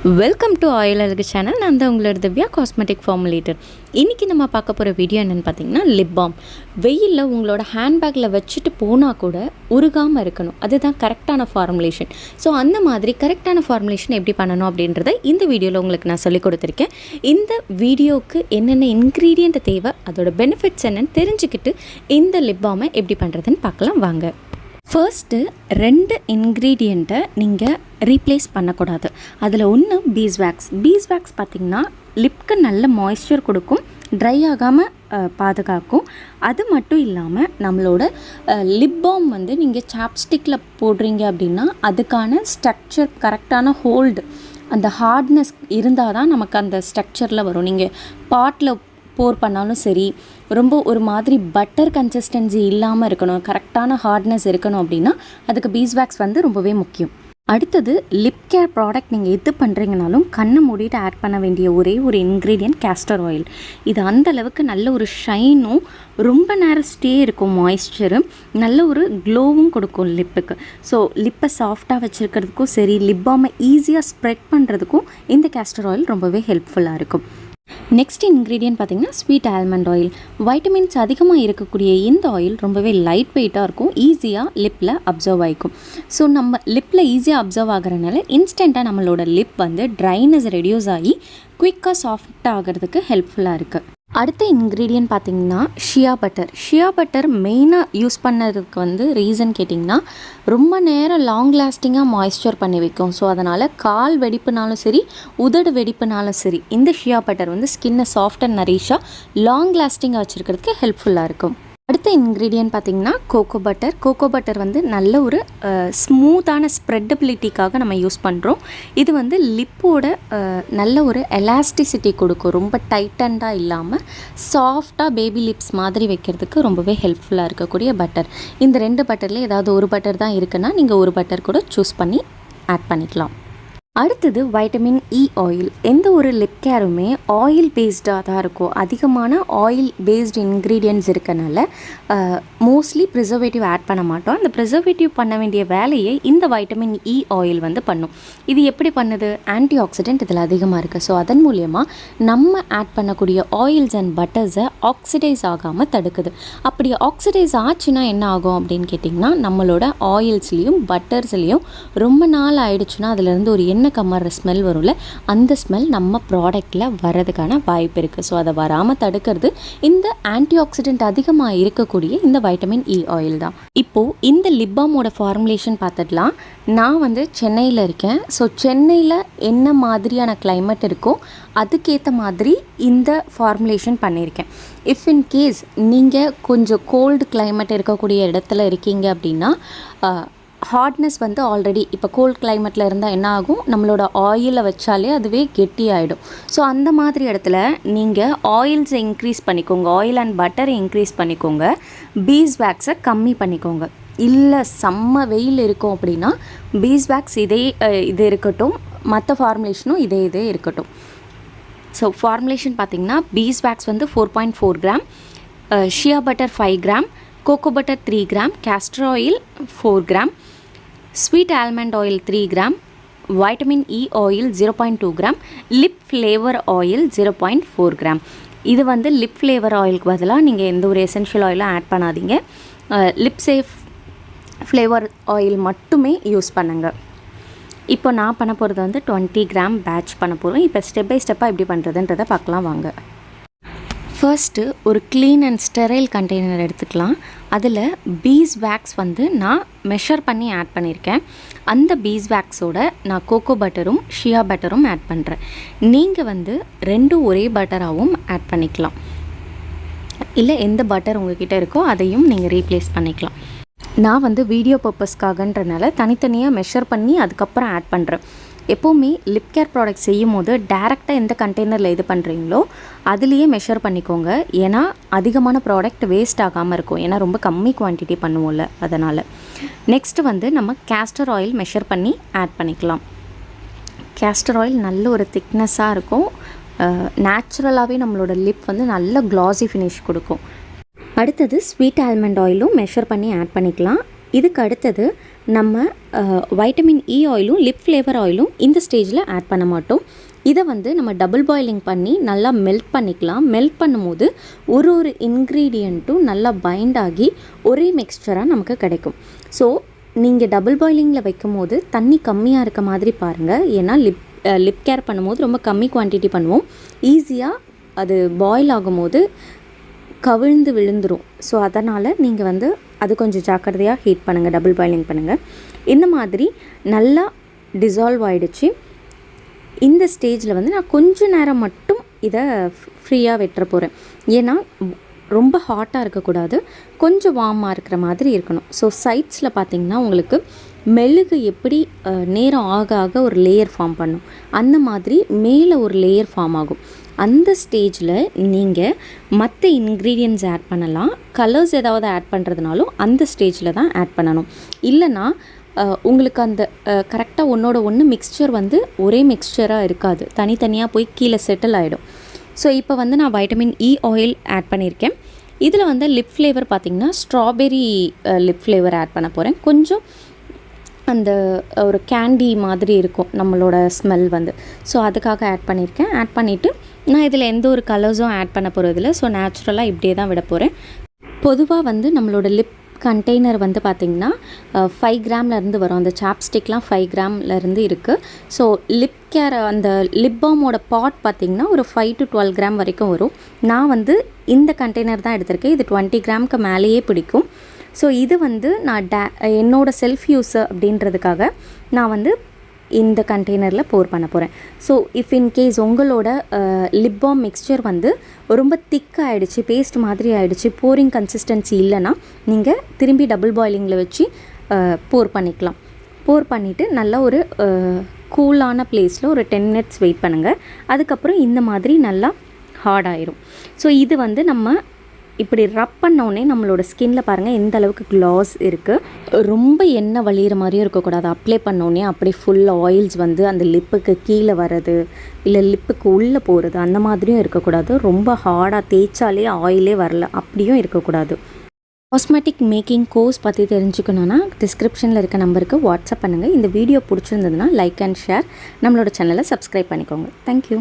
Welcome to oil அழகு channel. நான் தான் உங்களோட திவ்யா காஸ்மெட்டிக் ஃபார்முலேட்டர். இன்றைக்கி நம்ம பார்க்க போகிற வீடியோ என்னென்னு பார்த்தீங்கன்னா லிப் பாம். வெயிலில் உங்களோட ஹேண்ட்பேக்கில் வச்சுட்டு போனால் கூட உருகாமல் இருக்கணும், அதுதான் கரெக்டான ஃபார்முலேஷன். ஸோ அந்த மாதிரி கரெக்டான ஃபார்முலேஷன் எப்படி பண்ணணும் அப்படின்றத இந்த வீடியோவில் உங்களுக்கு நான் சொல்லிக் கொடுத்துருக்கேன். இந்த வீடியோவுக்கு என்னென்ன இன்க்ரீடியண்ட் தேவை, அதோட பெனிஃபிட்ஸ் என்னென்னு தெரிஞ்சுக்கிட்டு இந்த லிப் பாமை எப்படி பண்ணுறதுன்னு பார்க்கலாம் வாங்க. ஃபர்ஸ்ட்டு 2 இன்க்ரீடியண்ட்டை நீங்கள் ரீப்ளேஸ் பண்ணக்கூடாது. அதில் ஒன்று பீஸ்வேக்ஸ். பீஸ்வேக்ஸ் பார்த்திங்கன்னா லிப்க்கு நல்ல மாய்ஸ்சர் கொடுக்கும், ட்ரை ஆகாமல் பாதுகாக்கும். அது மட்டும் இல்லாமல் நம்மளோட லிப் பாம் வந்து நீங்கள் சாப்ஸ்டிக்கில் போடுறீங்க அப்படின்னா அதுக்கான ஸ்ட்ரக்சர், கரெக்டான ஹோல்டு, அந்த ஹார்ட்னஸ் இருந்தால் தான் நமக்கு அந்த ஸ்ட்ரக்சரில் வரும். நீங்கள் பாட்டில் போர் பண்ணாலும் சரி, ரொம்ப ஒரு மாதிரி பட்டர் கன்சிஸ்டன்சி இல்லாமல் இருக்கணும், கரெக்டான ஹார்ட்னஸ் இருக்கணும் அப்படின்னா அதுக்கு பீஸ்வேக்ஸ் வந்து ரொம்பவே முக்கியம். அடுத்தது லிப் கேர் ப்ராடக்ட் நீங்கள் எது பண்ணுறீங்கனாலும் கண்ணை மூடிட்டு ஆட் பண்ண வேண்டிய ஒரே ஒரு இன்க்ரீடியன்ட் கேஸ்டர் ஆயில். இது அந்தளவுக்கு நல்ல ஒரு ஷைனும், ரொம்ப நேரம் ஸ்டே இருக்கும், மாய்ஸ்சரும், நல்ல ஒரு க்ளோவும் கொடுக்கும் லிப்புக்கு. ஸோ லிப்பை சாஃப்டாக வச்சுருக்கிறதுக்கும் சரி, லிப் பாமை ஈஸியாக ஸ்ப்ரெட் பண்ணுறதுக்கும் இந்த கேஸ்டர் ஆயில் ரொம்பவே ஹெல்ப்ஃபுல்லாக இருக்கும். நெக்ஸ்ட் இன்க்ரீடியன்ட் பார்த்திங்கன்னா ஸ்வீட் ஆல்மண்ட் ஆயில். வைட்டமின்ஸ் அதிகமாக இருக்கக்கூடிய இந்த ஆயில் ரொம்பவே லைட் வெயிட்டாக இருக்கும், ஈஸியாக லிப்பில் அப்சர்வ் ஆகிக்கும். ஸோ நம்ம லிப்பில் ஈஸியாக அப்சர்வ் ஆகிறனால இன்ஸ்டண்ட்டாக நம்மளோட லிப் வந்து ட்ரைனஸ் ரெடியூஸ் ஆகி குயிக்காக சாஃப்ட் ஆகிறதுக்கு ஹெல்ப்ஃபுல்லாக இருக்குது. அடுத்த இன்க்ரீடியன்ட் பார்த்திங்கன்னா ஷியா பட்டர். ஷியா பட்டர் மெயினாக யூஸ் பண்ணதுக்கு வந்து ரீசன் கேட்டிங்கன்னா ரொம்ப நேரம் லாங் லாஸ்டிங்காக மாய்ஸ்சர் பண்ணி வைக்கும். ஸோ அதனால் கால் வெடிப்புனாலும் சரி, உதடு வெடிப்புனாலும் சரி, இந்த ஷியா பட்டர் வந்து ஸ்கின்னை சாஃப்ட் அண்ட் நரிஷாக லாங் லாஸ்டிங்காக வச்சுருக்கிறதுக்கு ஹெல்ப்ஃபுல்லாக இருக்கும். அடுத்த இன்க்ரீடியன்ட் பார்த்திங்கன்னா கோகோ பட்டர். கோகோ பட்டர் வந்து நல்ல ஒரு ஸ்மூத்தான ஸ்ப்ரெட்டபிலிட்டிக்காக நம்ம யூஸ் பண்ணுறோம். இது வந்து லிப்போட நல்ல ஒரு எலாஸ்டிசிட்டி கொடுக்கும், ரொம்ப டைட்டண்டாக இல்லாமல் சாஃப்டாக பேபி லிப்ஸ் மாதிரி வைக்கிறதுக்கு ரொம்பவே ஹெல்ப்ஃபுல்லாக இருக்கக்கூடிய பட்டர். இந்த 2 பட்டரில் ஏதாவது ஒரு பட்டர் தான் இருக்குன்னா நீங்கள் ஒரு பட்டர் கூட சூஸ் பண்ணி ஆட் பண்ணிக்கலாம். அடுத்தது வைட்டமின் இ ஆயில். எந்த ஒரு லிப் கேருமே ஆயில் பேஸ்டாக தான் இருக்கும். அதிகமான ஆயில் பேஸ்டு இன்க்ரீடியன்ட்ஸ் இருக்கனால மோஸ்ட்லி ப்ரிசர்வேட்டிவ் ஆட் பண்ண மாட்டோம். அந்த ப்ரிசர்வேட்டிவ் பண்ண வேண்டிய வேலையை இந்த வைட்டமின் இ ஆயில் வந்து பண்ணும். இது எப்படி பண்ணுது? ஆன்டி ஆக்சிடென்ட் இதில் அதிகமாக இருக்குது. ஸோ அதன் மூலயமா நம்ம ஆட் பண்ணக்கூடிய ஆயில்ஸ் அண்ட் பட்டர்ஸை ஆக்சிடைஸ் ஆகாமல் தடுக்குது. அப்படி ஆக்சிடைஸ் ஆச்சுன்னா என்ன ஆகும் அப்படின்னு கேட்டிங்கன்னா, நம்மளோட ஆயில்ஸ்லேயும் பட்டர்ஸ்லேயும் ரொம்ப நாள் ஆயிடுச்சுன்னா அதுலேருந்து ஒரு கம்மற ஸ்மெல் வரும்ல, அந்த ஸ்மெல் நம்ம ப்ராடக்டில் வர்றதுக்கான வாய்ப்பு இருக்குது. ஸோ அதை வராமல் தடுக்கிறது இந்த ஆன்டி ஆக்சிடென்ட் அதிகமாக இருக்கக்கூடிய இந்த வைட்டமின் இ ஆயில் தான். இப்போது இந்த லிப் பாமோட ஃபார்முலேஷன் பார்த்துடலாம். நான் வந்து சென்னையில் இருக்கேன். ஸோ சென்னையில் என்ன மாதிரியான கிளைமேட் இருக்கோ அதுக்கேற்ற மாதிரி இந்த ஃபார்முலேஷன் பண்ணியிருக்கேன். இஃப் இன் கேஸ் நீங்கள் கொஞ்சம் கோல்டு கிளைமேட் இருக்கக்கூடிய இடத்துல இருக்கீங்க அப்படின்னா ஹார்ட்னஸ் வந்து ஆல்ரெடி இப்போ கோல்ட் கிளைமேட்டில் இருந்தால் என்ன ஆகும், நம்மளோட ஆயிலை வச்சாலே அதுவே கெட்டி ஆகிடும். ஸோ அந்த மாதிரி இடத்துல நீங்கள் ஆயில்ஸை இன்க்ரீஸ் பண்ணிக்கோங்க, ஆயில் அண்ட் பட்டரை இன்க்ரீஸ் பண்ணிக்கோங்க, பீஸ்வேக்ஸை கம்மி பண்ணிக்கோங்க. இல்லை செம்ம வெயில் இருக்கும் அப்படின்னா பீஸ்வேக்ஸ் இது இருக்கட்டும், மற்ற ஃபார்முலேஷனும் இதே இருக்கட்டும். ஸோ ஃபார்முலேஷன் பார்த்திங்கன்னா பீஸ்வேக்ஸ் வந்து 4.4 gram, shea butter 5 gram, cocoa butter 3 gram, castor oil 4 gram, sweet almond oil 3 gram, vitamin E oil 0.2 gram, lip flavour oil 0.4 gram. இது வந்து லிப் ஃப்ளேவர் ஆயிலுக்கு பதிலாக நீங்கள் எந்த ஒரு எசென்ஷியல் ஆயிலும் ஆட் பண்ணாதீங்க. லிப் சேஃப் ஃப்ளேவர் ஆயில் மட்டுமே யூஸ் பண்ணுங்கள். இப்போ நான் பண்ண போகிறது வந்து 20 கிராம் பேட்ச் பண்ண போகிறோம். இப்போ ஸ்டெப் பை ஸ்டெப்பாக எப்படி பண்ணுறதுன்றதை பார்க்கலாம் வாங்க. ஃபர்ஸ்ட்டு ஒரு க்ளீன் அண்ட் ஸ்டெரைல் கண்டெய்னர் எடுத்துக்கலாம். அதில் பீஸ்வேக்ஸ் வந்து நான் மெஷர் பண்ணி ஆட் பண்ணியிருக்கேன். அந்த பீஸ்வேக்ஸோட நான் கோகோ பட்டரும் ஷியா பட்டரும் ஆட் பண்ணுறேன். நீங்கள் வந்து 2 ஒரே பட்டராகவும் ஆட் பண்ணிக்கலாம், இல்லை எந்த பட்டர் உங்கள்கிட்ட இருக்கோ அதையும் நீங்கள் ரீப்ளேஸ் பண்ணிக்கலாம். நான் வந்து வீடியோ பர்பஸ்க்காகன்றனால தனித்தனியாக மெஷர் பண்ணி அதுக்கப்புறம் ஆட் பண்ணுறேன். எப்போவுமே லிப் கேர் ப்ராடக்ட் செய்யும் போது டேரெக்டாக எந்த கண்டெய்னரில் இது பண்ணுறீங்களோ அதுலேயே மெஷர் பண்ணிக்கோங்க. ஏன்னா அதிகமான ப்ராடக்ட் வேஸ்ட் ஆகாமல் இருக்கும், ஏன்னா ரொம்ப கம்மி குவான்டிட்டி பண்ணுவோம்ல, அதனால். நெக்ஸ்ட்டு வந்து நம்ம கேஸ்டர் ஆயில் மெஷர் பண்ணி ஆட் பண்ணிக்கலாம். கேஸ்டர் ஆயில் நல்ல ஒரு திக்னஸாக இருக்கும், நேச்சுரலாகவே நம்மளோட லிப் வந்து நல்ல க்ளாஸி ஃபினிஷ் கொடுக்கும். அடுத்தது ஸ்வீட் ஆல்மண்ட் ஆயிலும் மெஷர் பண்ணி ஆட் பண்ணிக்கலாம். இதுக்கு அடுத்தது நம்ம வைட்டமின் இ ஆயிலும் லிப் ஃப்ளேவர் ஆயிலும் இந்த ஸ்டேஜில் ஆட் பண்ண மாட்டோம். இதை வந்து நம்ம டபுள் பாயிலிங் பண்ணி நல்லா மெல்ட் பண்ணிக்கலாம். மெல்ட் பண்ணும்போது ஒரு இன்க்ரீடியண்ட்டும் நல்லா பைண்ட் ஆகி ஒரே மிக்ஸ்சராக நமக்கு கிடைக்கும். ஸோ நீங்கள் டபுள் பாயிலிங்கில் வைக்கும் போது தண்ணி கம்மியாக இருக்க மாதிரி பாருங்கள். ஏன்னா லிப் கேர் பண்ணும்போது ரொம்ப கம்மி குவான்டிட்டி பண்ணுவோம். ஈஸியாக அது பாயில் ஆகும்போது கவிழ்ந்து விழுந்துடும். ஸோ அதனால் நீங்கள் வந்து அது கொஞ்சம் ஜாக்கிரதையாக ஹீட் பண்ணுங்கள், டபுள் பாயிலிங் பண்ணுங்கள். இந்த மாதிரி நல்லா டிசால்வ் ஆகிடுச்சு. இந்த ஸ்டேஜில் வந்து நான் கொஞ்சம் நேரம் மட்டும் இதை ஃப்ரீயாக வெட்டுற போகிறேன். ஏன்னா ரொம்ப ஹாட்டாக இருக்கக்கூடாது, கொஞ்சம் வார்மாக இருக்கிற மாதிரி இருக்கணும். ஸோ சைட்ஸில் பார்த்திங்கன்னா உங்களுக்கு மெழுகு எப்படி நேரம் ஆக ஆக ஒரு லேயர் ஃபார்ம் பண்ணும், அந்த மாதிரி மேலே ஒரு லேயர் ஃபார்ம் ஆகும். அந்த ஸ்டேஜில் நீங்கள் மற்ற இன்க்ரீடியன்ட்ஸ் ஆட் பண்ணலாம். கலர்ஸ் ஏதாவது ஆட் பண்ணுறதுனாலும் அந்த ஸ்டேஜில் தான் ஆட் பண்ணணும். இல்லைனா உங்களுக்கு அந்த கரெக்டாக ஒன்றோட ஒன்று மிக்ஸ்சர் வந்து ஒரே மிக்ஸ்சராக இருக்காது, தனித்தனியாக போய் கீழே செட்டில் ஆகிடும். ஸோ இப்போ வந்து நான் வைட்டமின் இ ஆயில் ஆட் பண்ணியிருக்கேன். இதில் வந்து லிப் ஃப்ளேவர் பார்த்திங்கன்னா ஸ்ட்ராபெரி லிப் ஃப்ளேவர் ஆட் பண்ண போகிறேன். கொஞ்சம் அந்த ஒரு கேண்டி மாதிரி இருக்கும் நம்மளோட ஸ்மெல் வந்து. ஸோ அதுக்காக ஆட் பண்ணியிருக்கேன். ஆட் பண்ணிவிட்டு நான் இதில் எந்த ஒரு கலர்ஸும் ஆட் பண்ண போகிறதில்ல. ஸோ நேச்சுரலாக இப்படியே தான் விட போகிறேன். பொதுவாக வந்து நம்மளோட லிப் கண்டெய்னர் வந்து பார்த்திங்கன்னா 5 கிராம்லேருந்து வரும். அந்த சாப்ஸ்டிக்லாம் 5 கிராம்லேருந்து இருக்குது. ஸோ லிப் கேர் அந்த லிப் பாமோட பாட் பார்த்திங்கன்னா ஒரு 5 to 12 கிராம் வரைக்கும் வரும். நான் வந்து இந்த கண்டெய்னர் தான் எடுத்திருக்கேன். இது 20 கிராமுக்கு மேலேயே பிடிக்கும். ஸோ இது வந்து நான் என்னோடய செல்ஃப் யூஸு அப்படின்றதுக்காக நான் வந்து இந்த கண்டெய்னரில் போர் பண்ண போகிறேன். ஸோ இஃப் இன்கேஸ் உங்களோட லிப் பாம் மிக்ஸ்சர் வந்து ரொம்ப திக்காக ஆகிடுச்சு, பேஸ்ட் மாதிரி ஆகிடுச்சு, போரிங் கன்சிஸ்டன்சி இல்லைன்னா நீங்கள் திரும்பி டபுள் பாயிலிங்கில் வச்சு போர் பண்ணிக்கலாம். போர் பண்ணிவிட்டு நல்லா ஒரு கூலான பிளேஸில் ஒரு 10 minutes வெயிட் பண்ணுங்கள். அதுக்கப்புறம் இந்த மாதிரி நல்லா ஹார்ட் ஆயிரும். ஸோ இது வந்து நம்ம இப்படி ரப் பண்ணோடனே நம்மளோட ஸ்கின்ல பாருங்கள் எந்த அளவுக்கு க்ளாஸ் இருக்குது. ரொம்ப எண்ணெய் வழிகிற மாதிரியும் இருக்கக்கூடாது. அப்ளை பண்ணோடனே அப்படியே ஃபுல் ஆயில்ஸ் வந்து அந்த லிப்புக்கு கீழே வர்றது, இல்லை லிப்புக்கு உள்ளே போகிறது, அந்த மாதிரியும் இருக்கக்கூடாது. ரொம்ப ஹார்டாக தேய்ச்சாலே ஆயிலே வரல அப்படியும் இருக்கக்கூடாது. காஸ்மெட்டிக் மேக்கிங் கோர்ஸ் பற்றி தெரிஞ்சுக்கணுன்னா டிஸ்கிரிப்ஷனில் இருக்க நம்பருக்கு வாட்ஸ்அப் பண்ணுங்கள். இந்த வீடியோ பிடிச்சிருந்ததுன்னா லைக் அண்ட் ஷேர், நம்மளோட சேனலை சப்ஸ்கிரைப் பண்ணிக்கோங்க. தேங்க்யூ.